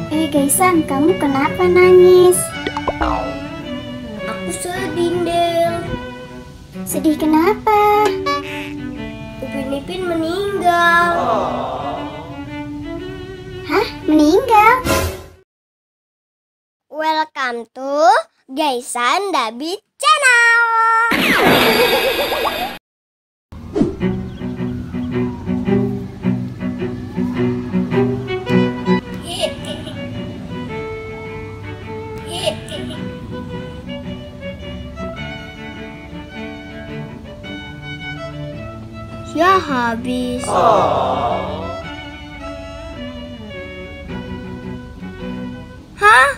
Gaisan, kamu kenapa nangis? Aku sedih, Del. Sedih kenapa? Upin Ipin meninggal. Hah? Meninggal? Welcome to Gaisan Dabi Channel. Ya habis. Hah?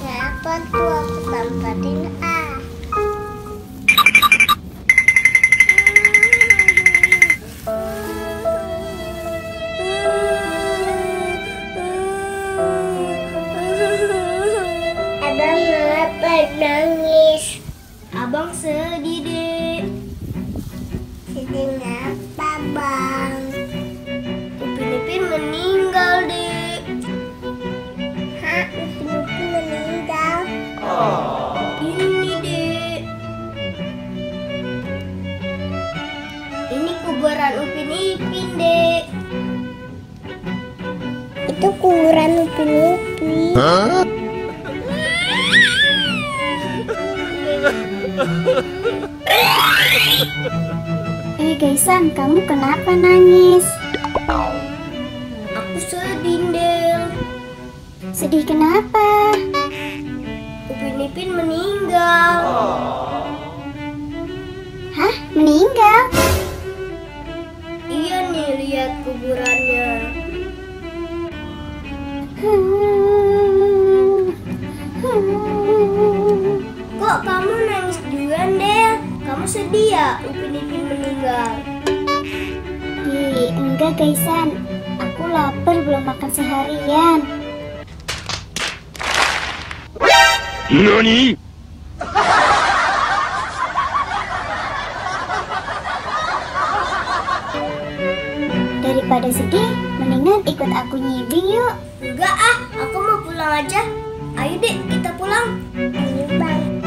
Apa tuh aku tempatin Abang kenapa nangis? Abang sedih, Dek. Sedih kenapa, Bang? Upin Ipin meninggal, Dek. Hah? Upin Ipin meninggal? Ini, Dek. Ini kuburan Upin Ipin, Dek. Itu kuburan Upin Ipin. Hah? Gaisan, kamu kenapa nangis? Aku sedih, Del. Sedih kenapa? Upin Ipin meninggal. Hah? Meninggal? Iya nih, lihat kuburannya. Kok kamu nangis juga, Del? Kamu sedih ya Upin Ipin meninggal? Enggak Gaisan, aku lapar belum makan seharian. NANI?! Daripada sedih, mendingan ikut aku nyibing yuk. Enggak ah, aku mau pulang aja. Ayo deh, kita pulang. Ayo bang.